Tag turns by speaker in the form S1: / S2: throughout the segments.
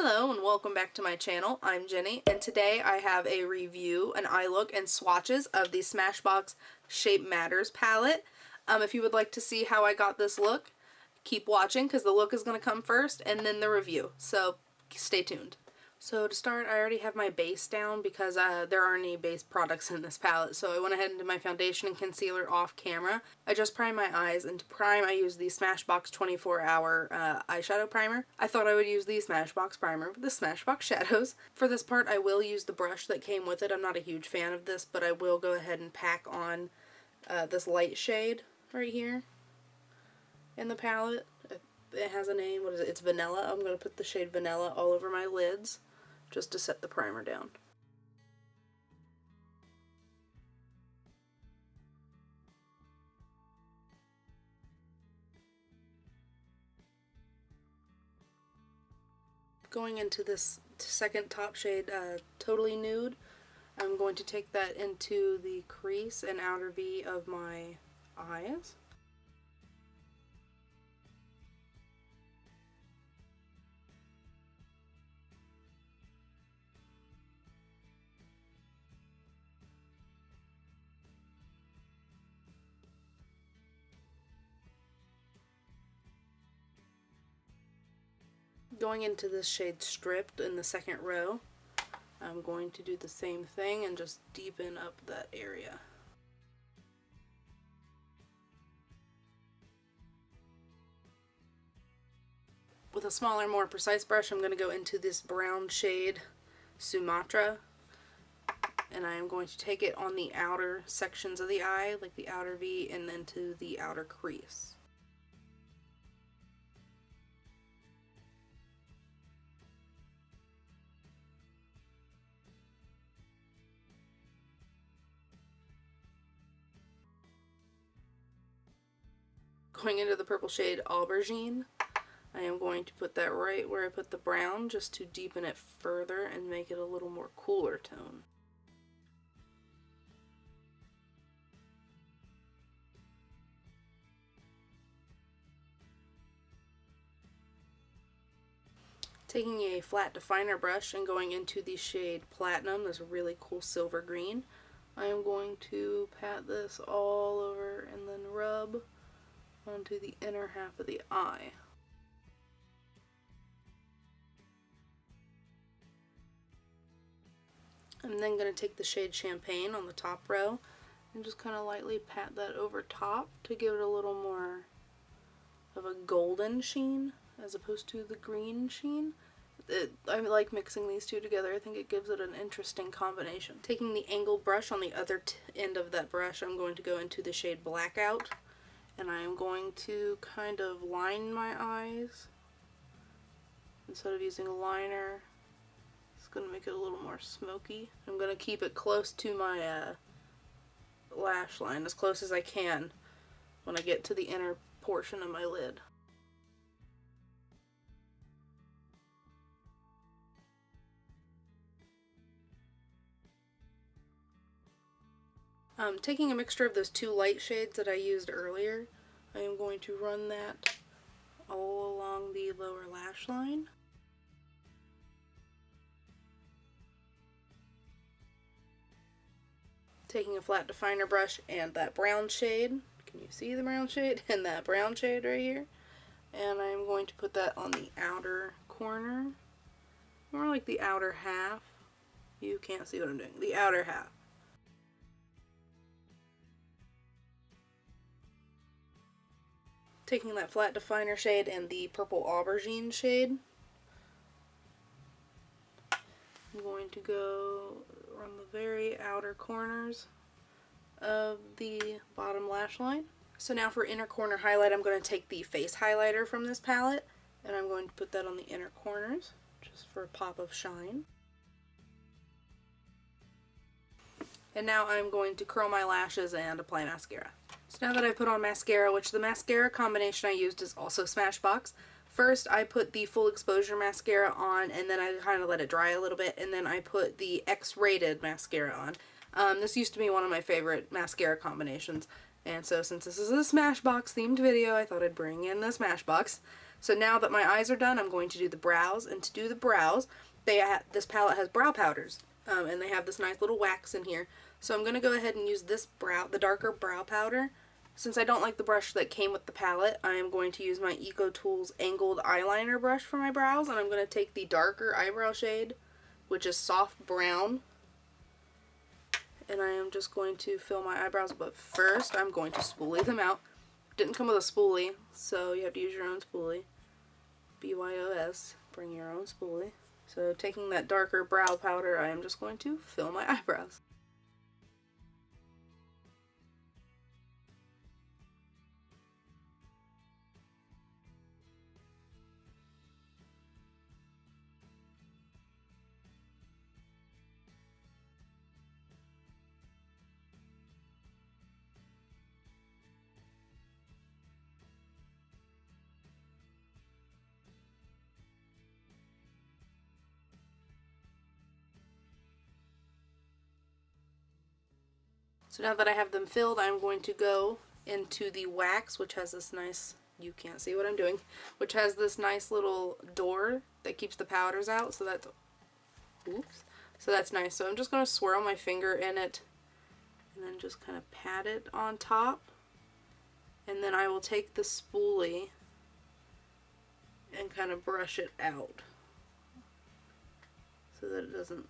S1: Hello and welcome back to my channel. I'm Jenny and today I have a review, an eye look, and swatches of the Smashbox Shape Matters palette. If you would like to see how I got this look, keep watching because the look is going to come first and then the review, so stay tuned. So to start, I already have my base down because there aren't any base products in this palette, so I went ahead and did my foundation and concealer off camera. I just primed my eyes, and to prime I used the Smashbox 24-hour eyeshadow primer. I thought I would use the Smashbox primer with the Smashbox shadows. For this part I will use the brush that came with it. I'm not a huge fan of this, but I will go ahead and pack on this light shade right here in the palette. It has a name. What is it? It's Vanilla. I'm going to put the shade Vanilla all over my lids just to set the primer down. Going into this second top shade, Totally Nude, I'm going to take that into the crease and outer V of my eyes. Going into this shade Stripped in the second row, I'm going to do the same thing and just deepen up that area. With a smaller, more precise brush, I'm going to go into this brown shade Sumatra, and I am going to take it on the outer sections of the eye, like the outer V, and then to the outer crease. Going into the purple shade Aubergine, I am going to put that right where I put the brown just to deepen it further and make it a little more cooler tone. Taking a flat definer brush and going into the shade Platinum, this really cool silver green, I am going to pat this all over and then rub onto the inner half of the eye. I'm then going to take the shade Champagne on the top row and just kind of lightly pat that over top to give it a little more of a golden sheen as opposed to the green sheen. I like mixing these two together. I think it gives it an interesting combination. Taking the angled brush on the other end of that brush, I'm going to go into the shade Blackout, and I am going to kind of line my eyes instead of using a liner. It's going to make it a little more smoky. I'm going to keep it close to my lash line, as close as I can when I get to the inner portion of my lid. Taking a mixture of those two light shades that I used earlier, I am going to run that all along the lower lash line. Taking a flat definer brush and that brown shade, can you see the brown shade? And that brown shade right here. And I'm going to put that on the outer corner, more like the outer half. You can't see what I'm doing. The outer half. Taking that flat definer shade and the purple aubergine shade, I'm going to go on the very outer corners of the bottom lash line. So now for inner corner highlight, I'm going to take the face highlighter from this palette and I'm going to put that on the inner corners just for a pop of shine. And now I'm going to curl my lashes and apply mascara. So now that I've put on mascara, which the mascara combination I used is also Smashbox, first I put the full exposure mascara on and then I kind of let it dry a little bit, and then I put the X-rated mascara on. This used to be one of my favorite mascara combinations, and so since this is a Smashbox themed video, I thought I'd bring in the Smashbox. So now that my eyes are done, I'm going to do the brows. And to do the brows, this palette has brow powders. And they have this nice little wax in here. So I'm going to go ahead and use this the darker brow powder. Since I don't like the brush that came with the palette, I am going to use my Eco Tools angled eyeliner brush for my brows, and I'm going to take the darker eyebrow shade, which is soft brown, and I am just going to fill my eyebrows, but first I'm going to spoolie them out. Didn't come with a spoolie, so you have to use your own spoolie. BYOS, bring your own spoolie. So taking that darker brow powder, I am just going to fill my eyebrows. So now that I have them filled, I'm going to go into the wax, which has this nice, you can't see what I'm doing, which has this nice little door that keeps the powders out, so that's, oops, so that's nice. So I'm just going to swirl my finger in it and then just kind of pat it on top, and then I will take the spoolie and kind of brush it out so that it doesn't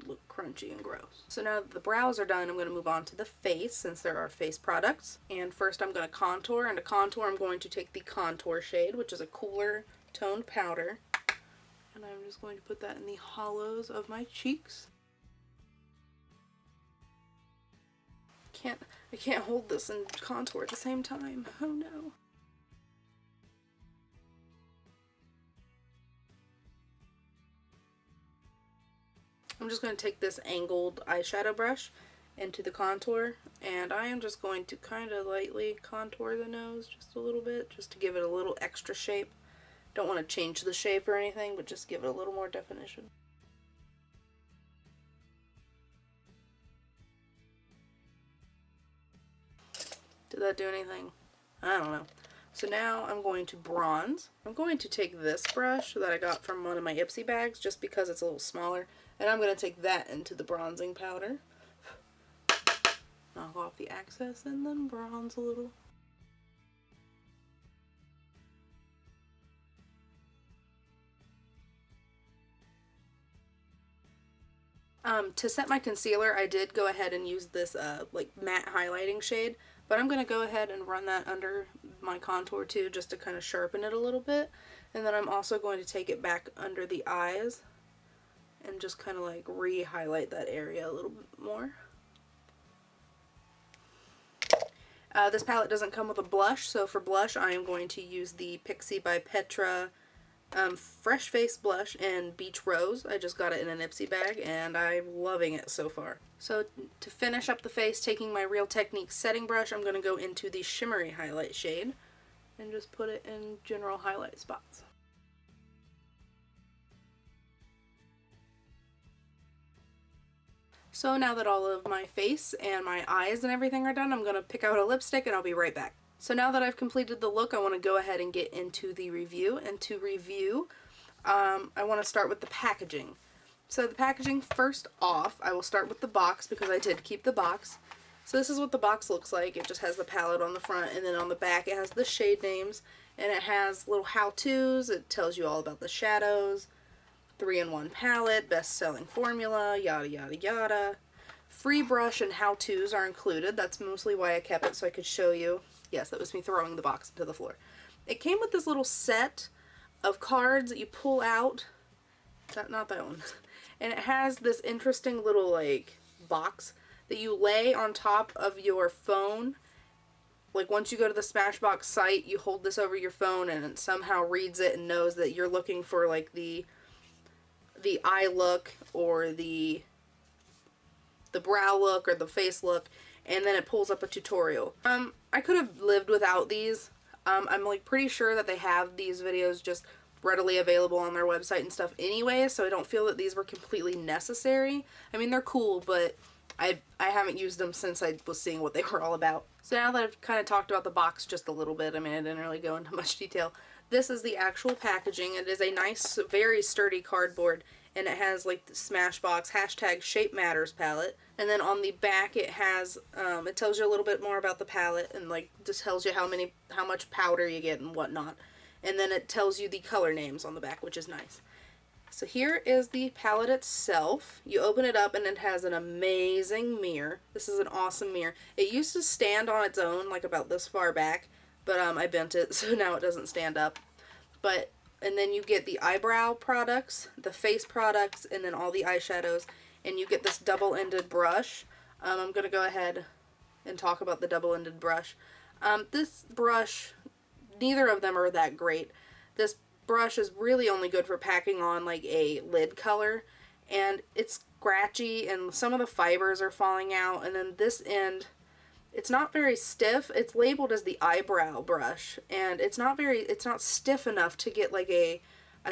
S1: look crunchy and gross. So now that the brows are done, I'm going to move on to the face, since there are face products. And first I'm going to contour, and to contour I'm going to take the contour shade, which is a cooler toned powder, and I'm just going to put that in the hollows of my cheeks. I can't hold this and contour at the same time. Oh no. I'm just going to take this angled eyeshadow brush into the contour, and I am just going to kind of lightly contour the nose just a little bit, just to give it a little extra shape. Don't want to change the shape or anything, but just give it a little more definition. Did that do anything? I don't know. So now I'm going to bronze. I'm going to take this brush that I got from one of my Ipsy bags, just because it's a little smaller, and I'm going to take that into the bronzing powder. Knock off the excess and then bronze a little. To set my concealer, I did go ahead and use this like matte highlighting shade, but I'm going to go ahead and run that under my contour too, just to kind of sharpen it a little bit. And then I'm also going to take it back under the eyes and just kind of like re-highlight that area a little bit more. This palette doesn't come with a blush, so for blush I am going to use the Pixie by Petra Fresh Face Blush in Beach Rose. I just got it in an Ipsy bag and I'm loving it so far. So to finish up the face, taking my Real Techniques setting brush, I'm going to go into the shimmery highlight shade and just put it in general highlight spots. So now that all of my face and my eyes and everything are done, I'm going to pick out a lipstick and I'll be right back. So now that I've completed the look, I want to go ahead and get into the review. And to review, I want to start with the packaging. So the packaging, first off, I will start with the box because I did keep the box. So this is what the box looks like. It just has the palette on the front, and then on the back it has the shade names, and it has little how-tos. It tells you all about the shadows, 3-in-1 palette, best-selling formula, yada yada yada. Free brush and how-tos are included. That's mostly why I kept it, so I could show you. Yes, that was me throwing the box into the floor. It came with this little set of cards that you pull out. Not that one. And it has this interesting little like box that you lay on top of your phone. Like once you go to the Smashbox site, you hold this over your phone and it somehow reads it and knows that you're looking for like the eye look or the brow look or the face look, and then it pulls up a tutorial. I could have lived without these. I'm like pretty sure that they have these videos just readily available on their website and stuff anyway, so I don't feel that these were completely necessary. I mean, they're cool, but I haven't used them since I was seeing what they were all about. So now that I've kind of talked about the box just a little bit, I mean, I didn't really go into much detail. This is the actual packaging. It is a nice, very sturdy cardboard, and it has like the Smashbox hashtag Shape Matters palette. And then on the back it has, it tells you a little bit more about the palette, and like just tells you how much powder you get and whatnot. And then it tells you the color names on the back, which is nice. So here is the palette itself. You open it up and it has an amazing mirror. This is an awesome mirror. It used to stand on its own, like about this far back, but I bent it, so now it doesn't stand up. And then you get the eyebrow products, the face products, and then all the eyeshadows, and you get this double-ended brush. I'm going to go ahead and talk about the double-ended brush. This brush, neither of them are that great. This brush is really only good for packing on like a lid color, and it's scratchy and some of the fibers are falling out, and then this end, it's not very stiff. It's labeled as the eyebrow brush, and it's not stiff enough to get like a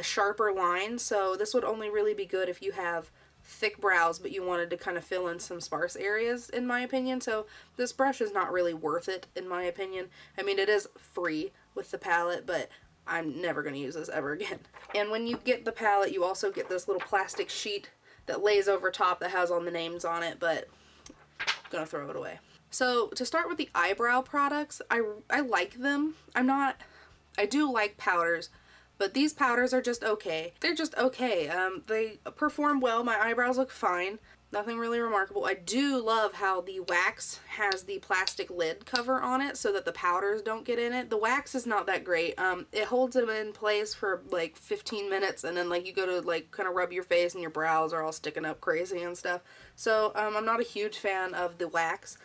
S1: sharper line, so this would only really be good if you have thick brows but you wanted to kind of fill in some sparse areas, in my opinion. So this brush is not really worth it, in my opinion. I mean, it is free with the palette, but I'm never going to use this ever again. And when you get the palette, you also get this little plastic sheet that lays over top that has all the names on it, but I'm going to throw it away. So to start with the eyebrow products, I like them. I do like powders, but these powders are just okay. They're just okay. They perform well. My eyebrows look fine. Nothing really remarkable. I do love how the wax has the plastic lid cover on it so that the powders don't get in it. The wax is not that great. It holds them in place for like 15 minutes, and then like you go to like kind of rub your face and your brows are all sticking up crazy and stuff. So I'm not a huge fan of the wax.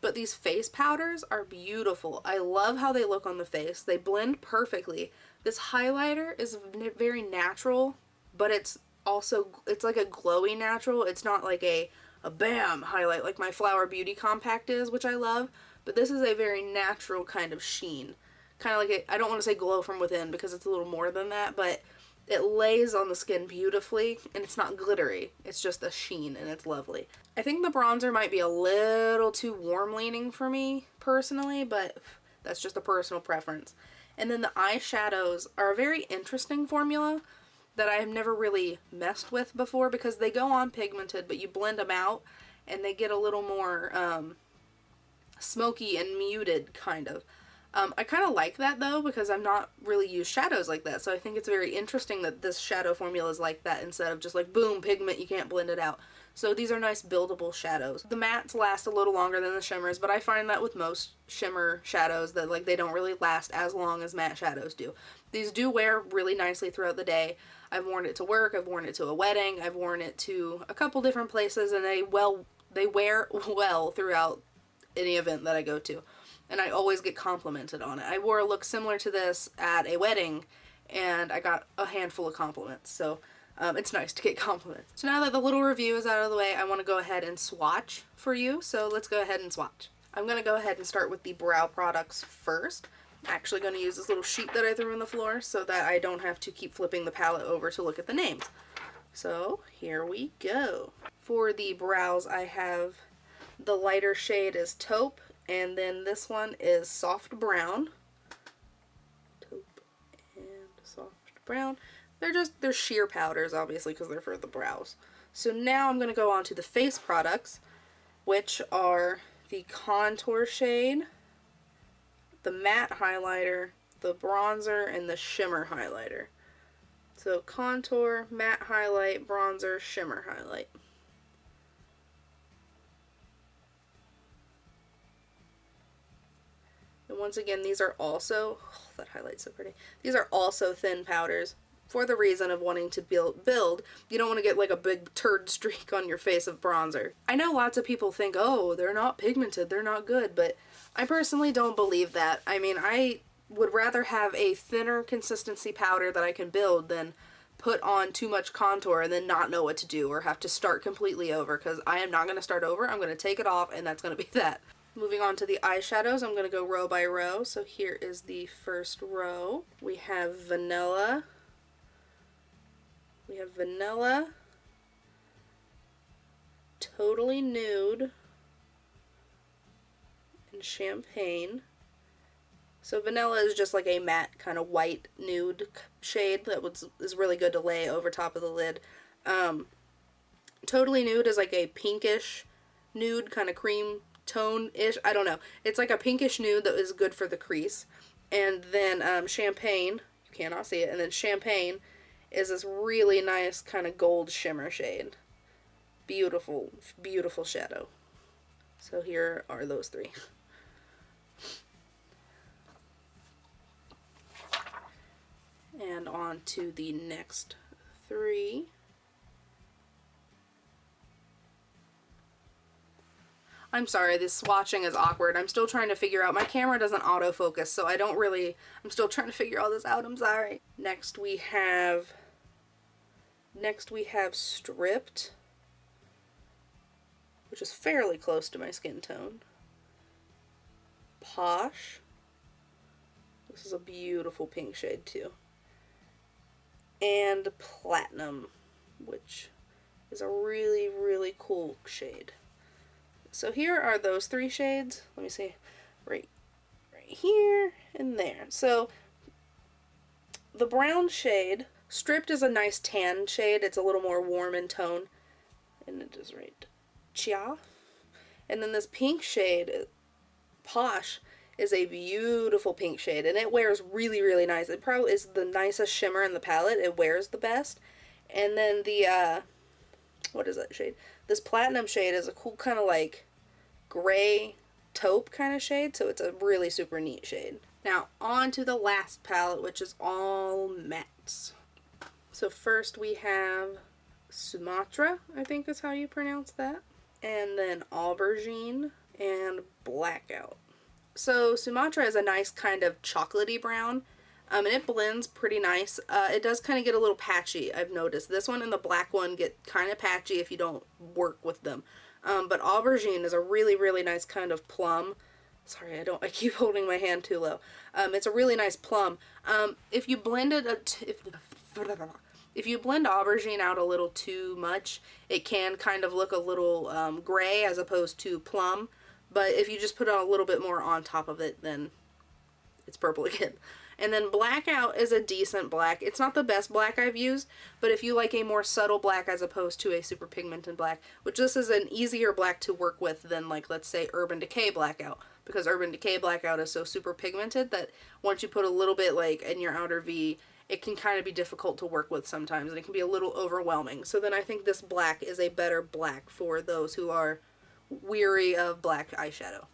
S1: But these face powders are beautiful. I love how they look on the face. They blend perfectly. This highlighter is very natural, but it's like a glowy natural. It's not like a bam highlight like my Flower Beauty Compact is, which I love. But this is a very natural kind of sheen. Kind of like I don't want to say glow from within because it's a little more than that, but it lays on the skin beautifully, and it's not glittery. It's just a sheen, and it's lovely. I think the bronzer might be a little too warm leaning for me personally, but that's just a personal preference. And then the eyeshadows are a very interesting formula that I have never really messed with before because they go on pigmented, but you blend them out and they get a little more smoky and muted, kind of. I kind of like that though because I'm not really used shadows like that, so I think it's very interesting that this shadow formula is like that instead of just like boom, pigment, you can't blend it out. So these are nice buildable shadows. The mattes last a little longer than the shimmers, but I find that with most shimmer shadows that like they don't really last as long as matte shadows do. These do wear really nicely throughout the day. I've worn it to work, I've worn it to a wedding, I've worn it to a couple different places, and they wear well throughout any event that I go to. And I always get complimented on it. I wore a look similar to this at a wedding, and I got a handful of compliments, so it's nice to get compliments. So now that the little review is out of the way, I want to go ahead and swatch for you, so let's go ahead and swatch. I'm going to go ahead and start with the brow products first. I'm actually going to use this little sheet that I threw on the floor so that I don't have to keep flipping the palette over to look at the names. So here we go. For the brows, I have the lighter shade is taupe, and then this one is soft brown. Taupe and soft brown. They're sheer powders, obviously, because they're for the brows. So now I'm going to go on to the face products, which are the contour shade, the matte highlighter, the bronzer, and the shimmer highlighter. So contour, matte highlight, bronzer, shimmer highlight. And once again, these are also, oh, that highlight's so pretty. These are also thin powders for the reason of wanting to build. You don't want to get like a big turd streak on your face of bronzer. I know lots of people think, oh, they're not pigmented, they're not good, but I personally don't believe that. I mean, I would rather have a thinner consistency powder that I can build than put on too much contour and then not know what to do or have to start completely over, because I am not going to start over. I'm going to take it off, and that's going to be that. Moving on to the eyeshadows, I'm going to go row by row. So here is the first row. We have vanilla. We have vanilla, totally nude, and champagne. So Vanilla is just like a matte kind of white nude shade that is really good to lay over top of the lid. Totally Nude is like a pinkish nude, kind of cream tone-ish. I don't know. It's like a pinkish nude that is good for the crease. And then Champagne, you cannot see it, and then Champagne is this really nice kind of gold shimmer shade. Beautiful, beautiful shadow. So here are those three. And on to the next three. I'm sorry, this swatching is awkward. I'm still trying to figure out. My camera doesn't autofocus, so I'm still trying to figure all this out. I'm sorry. Next we have Stripped, which is fairly close to my skin tone. Posh. This is a beautiful pink shade too. And Platinum, which is a really, really cool shade. So here are those three shades. Let me see, right here and there. So the brown shade, Stripped, is a nice tan shade. It's a little more warm in tone, and it is right chia. And then this pink shade, Posh, is a beautiful pink shade, and it wears really, really nice. It probably is the nicest shimmer in the palette. It wears the best. And then the what is that shade? This Platinum shade is a cool kind of like gray taupe kind of shade, so it's a really super neat shade. Now on to the last palette, which is all mattes. So first we have Sumatra, I think is how you pronounce that, and then Aubergine and Blackout. So Sumatra is a nice kind of chocolatey brown, and it blends pretty nice. It does kind of get a little patchy, I've noticed. This one and the black one get kind of patchy if you don't work with them. But Aubergine is a really, really nice kind of plum. Sorry, I keep holding my hand too low. It's a really nice plum. If you blend if you blend Aubergine out a little too much, it can kind of look a little gray as opposed to plum. But if you just put a little bit more on top of it, then it's purple again. And then Blackout is a decent black. It's not the best black I've used, but if you like a more subtle black as opposed to a super pigmented black, which this is an easier black to work with than, like, let's say Urban Decay Blackout, because Urban Decay Blackout is so super pigmented that once you put a little bit, like, in your outer V, it can kind of be difficult to work with sometimes, and it can be a little overwhelming. So then I think this black is a better black for those who are weary of black eyeshadow.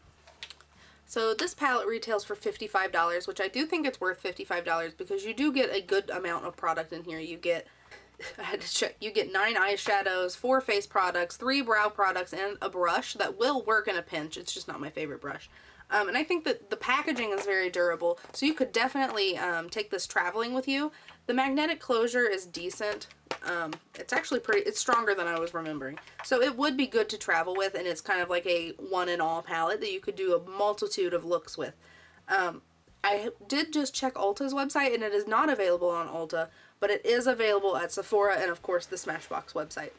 S1: So this palette retails for $55, which I do think it's worth $55 because you do get a good amount of product in here. You get, I had to check, you get 9 eyeshadows, 4 face products, 3 brow products, and a brush that will work in a pinch. It's just not my favorite brush. And I think that the packaging is very durable, so you could definitely take this traveling with you. The magnetic closure is decent. It's actually it's stronger than I was remembering. So it would be good to travel with, and it's kind of like a one-and-all palette that you could do a multitude of looks with. I did just check Ulta's website, and it is not available on Ulta, but it is available at Sephora and, of course, the Smashbox website.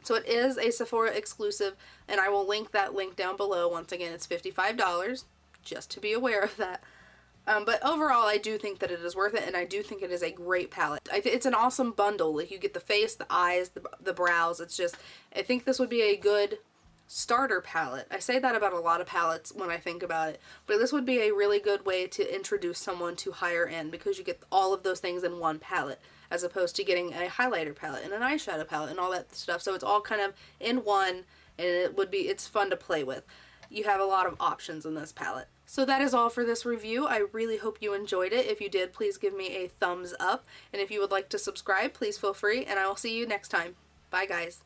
S1: So it is a Sephora exclusive, and I will link that link down below. Once again, it's $55, just to be aware of that. But overall, I do think that it is worth it, and I do think it is a great palette. It's an awesome bundle. Like, you get the face, the eyes, the brows. It's just, I think this would be a good starter palette. I say that about a lot of palettes when I think about it, but this would be a really good way to introduce someone to higher end because you get all of those things in one palette as opposed to getting a highlighter palette and an eyeshadow palette and all that stuff. So it's all kind of in one, and it's fun to play with. You have a lot of options in this palette. So that is all for this review. I really hope you enjoyed it. If you did, please give me a thumbs up, and if you would like to subscribe, please feel free, and I will see you next time. Bye, guys.